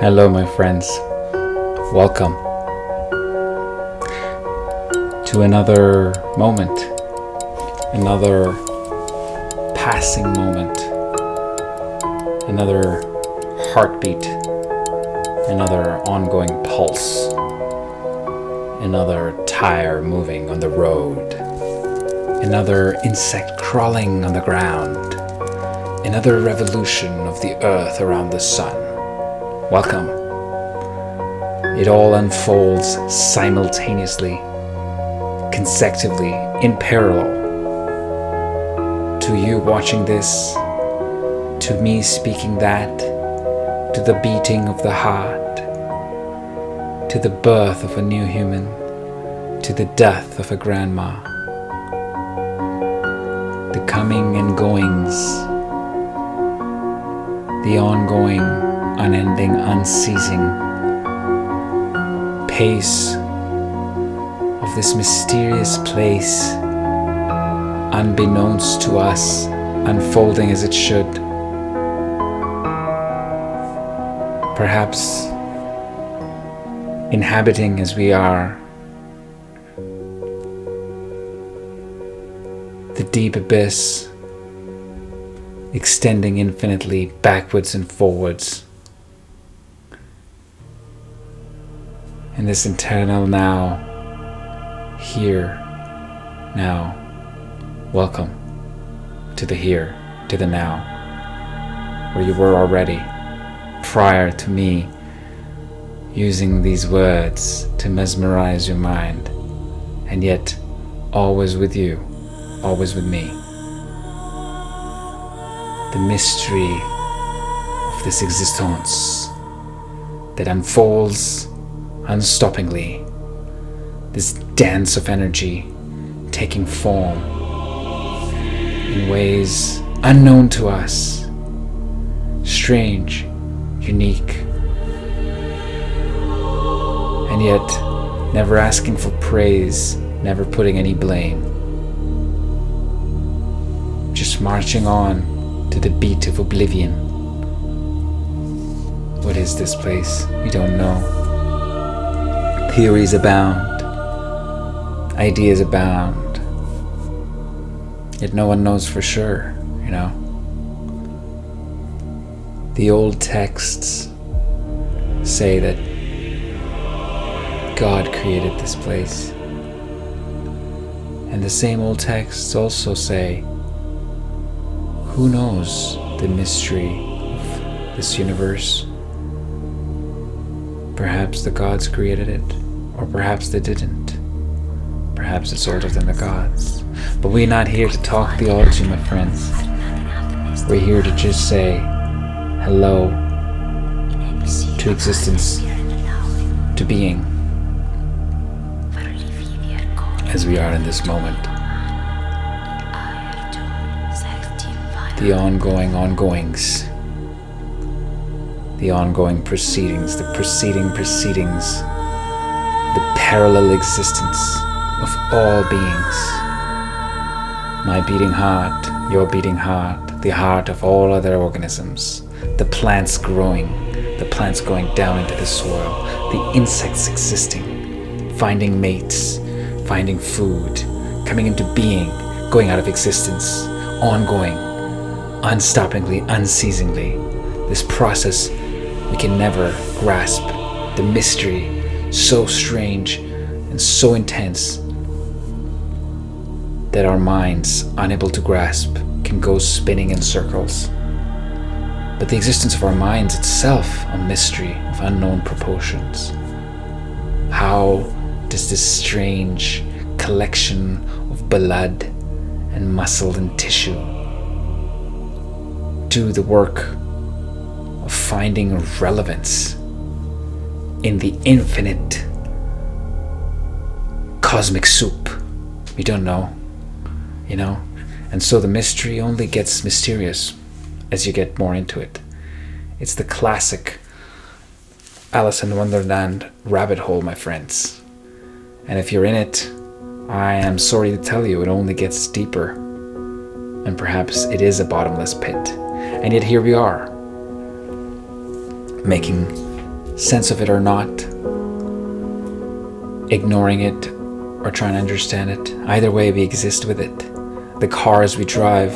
Hello, my friends. Welcome to another moment, another passing moment, another heartbeat, another ongoing pulse, another tire moving on the road, another insect crawling on the ground, another revolution of the earth around the sun. Welcome. It all unfolds simultaneously, consecutively, in parallel. To you watching this, to me speaking that, to the beating of the heart, to the birth of a new human, to the death of a grandma. The coming and goings, the ongoing, unending, unceasing pace of this mysterious place, unbeknownst to us, unfolding as it should. Perhaps inhabiting as we are the deep abyss, extending infinitely backwards and forwards. In this eternal now, here, now, welcome to the here, to the now, where you were already, prior to me using these words to mesmerize your mind, and yet always with you, always with me. The mystery of this existence that unfolds unstoppingly, this dance of energy taking form in ways unknown to us, strange, unique, and yet never asking for praise, never putting any blame, just marching on to the beat of oblivion. What is this place? We don't know. Theories abound, ideas abound, yet no one knows for sure, you know. The old texts say that God created this place, and the same old texts also say, who knows the mystery of this universe? Perhaps the gods created it, or perhaps they didn't. Perhaps it's older than the gods. But we're not here to talk theology, my friends. We're here to just say hello to existence, to being, as we are in this moment. The ongoing ongoings, the ongoing proceedings, the proceedings, the parallel existence of all beings. My beating heart, your beating heart, the heart of all other organisms, the plants growing, the plants going down into the soil, the insects existing, finding mates, finding food, coming into being, going out of existence, ongoing, unstoppingly, unceasingly. This process we can never grasp, the mystery so strange and so intense that our minds, unable to grasp, can go spinning in circles. But the existence of our minds itself, a mystery of unknown proportions. How does this strange collection of blood and muscle and tissue do the work of finding relevance in the infinite cosmic soup? We don't know, you know? And so the mystery only gets mysterious as you get more into it. It's the classic Alice in Wonderland rabbit hole, my friends. And if you're in it, I am sorry to tell you, it only gets deeper. And perhaps it is a bottomless pit. And yet here we are, making sense of it or not, ignoring it or trying to understand it. Either way, we exist with it. The cars we drive,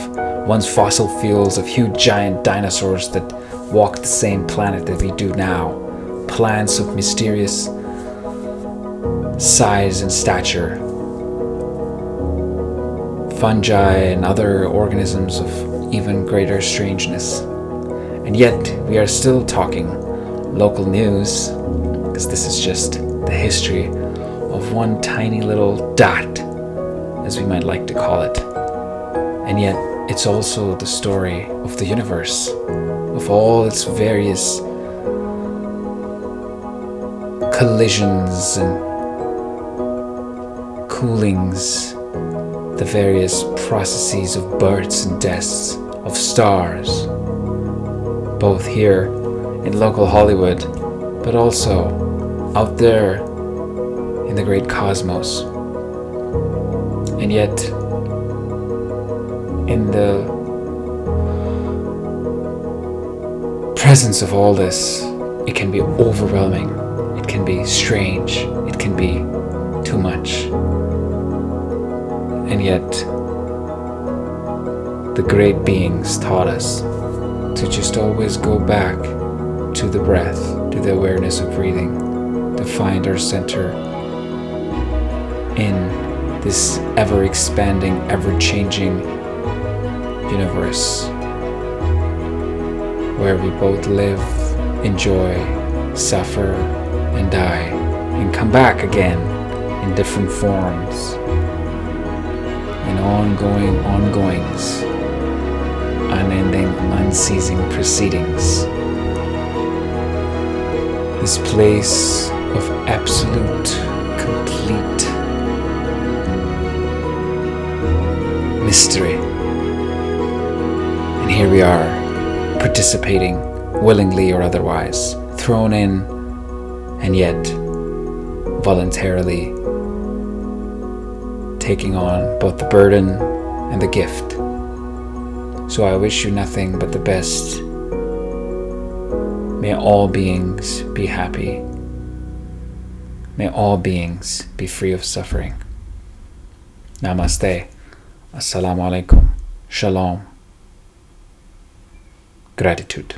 once fossil fuels of huge giant dinosaurs that walked the same planet that we do now. Plants of mysterious size and stature. Fungi and other organisms of even greater strangeness. And yet, we are still talking local news, because this is just the history of one tiny little dot, as we might like to call it. And yet, it's also the story of the universe, of all its various collisions and coolings, the various processes of births and deaths of stars, both here in local Hollywood, but also out there in the great cosmos. And yet, in the presence of all this, it can be overwhelming, it can be strange, it can be too much. And yet, the great beings taught us to just always go back to the breath, to the awareness of breathing, to find our center in this ever-expanding, ever-changing universe where we both live, enjoy, suffer, and die, and come back again in different forms, in ongoing ongoings, unending, unceasing proceedings. This place of absolute, complete mystery. And here we are, participating, willingly or otherwise, thrown in, and yet voluntarily taking on both the burden and the gift. So I wish you nothing but the best. May all beings be happy. May all beings be free of suffering. Namaste. Assalamu alaikum. Shalom. Gratitude.